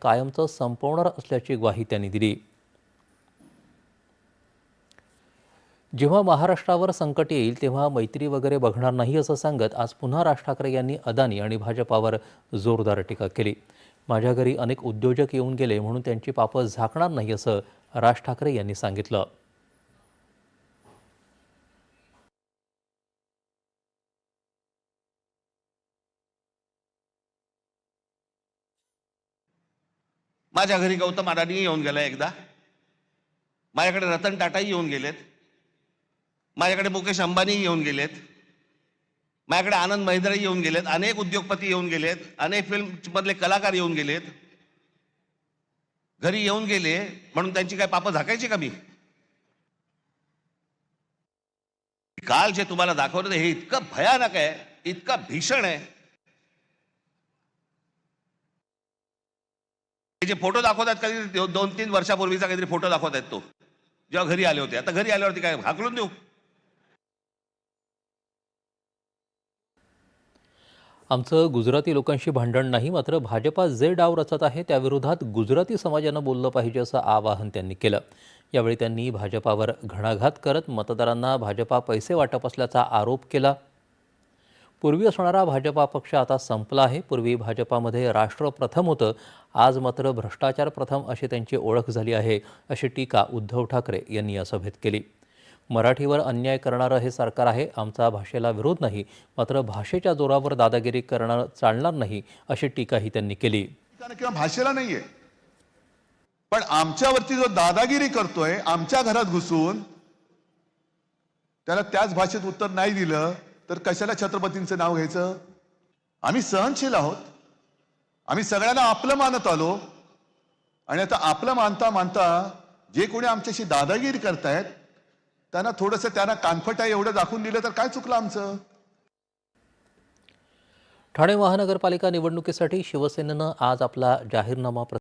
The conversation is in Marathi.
कायमचं संपवणार असल्याची ग्वाही त्यांनी दिली। जेव्हा महाराष्ट्रावर संकट येईल तेव्हा मैत्री वगैरे बघणार नाही असं सांगत आज पुन्हा राज ठाकरे यांनी अदानी आणि भाजपावर जोरदार टीका केली। माझ्या घरी अनेक उद्योजक येऊन गेले म्हणून त्यांची पापं झाकणार नाही असं राज ठाकरे यांनी सांगितलं। माझ्या घरी गौतम अदानी येऊन गेला एकदा, माझ्याकडे रतन टाटाही येऊन गेलेत, माझ्याकडे मुकेश अंबानी येऊन गेलेत, माझ्याकडे आनंद महिंद्राही येऊन गेलेत, अनेक उद्योगपती येऊन गेलेत, अनेक फिल्ममधले कलाकार येऊन गेलेत। घरी येऊन गेले म्हणून त्यांची काय पापं झाकायची का मी? काल जे तुम्हाला दाखवलं हे इतकं भयानक आहे, इतकं भीषण आहे। हे जे फोटो दाखवतात कधी 2-3 वर्षापूर्वीचा काहीतरी फोटो दाखवतात, तो जेव्हा घरी आले होते। आता घरी आल्यावरती काय हाकलून देऊ? आमचं गुजराती लोकांशी भांडण नाही, मात्र भाजपा जे डाव रचत आहे त्याविरोधात गुजराती समाजानं बोललं पाहिजे असं आवाहन त्यांनी केलं। यावेळी त्यांनी भाजपावर घणाघात करत मतदारांना भाजपा पैसे वाटप असल्याचा आरोप केला। पूर्वी असणारा भाजपा पक्ष आता संपला आहे। पूर्वी भाजपामध्ये राष्ट्र प्रथम होतं, आज मात्र भ्रष्टाचार प्रथम अशी त्यांची ओळख झाली आहे, अशी टीका उद्धव ठाकरे यांनी या सभेत केली। मराठीवर अन्याय करणारं हे सरकार आहे, आमचा भाषेला विरोध नाही, मात्र भाषेच्या जोरावर दादागिरी करणं चालणार नाही, अशी टीकाही त्यांनी केली। किंवा भाषेला नाहीये, पण आमच्यावरती जो दादागिरी करतोय, आमच्या घरात घुसून त्याला त्याच भाषेत उत्तर नाही दिलं तर कशाला छत्रपतींचं नाव घ्यायचं? आम्ही सहनशील आहोत, आम्ही सगळ्यांना आपलं मानत आलो, आणि आता आपलं मानता मानता जे कोणी आमच्याशी दादागिरी करतायत त्यांना थोडंसं त्यांना कानफट आहे एवढं दाखवून दिलं तर काय चुकलं आमचं? ठाणे महानगरपालिका निवडणुकीसाठी शिवसेनेनं आज आपला जाहीरनामा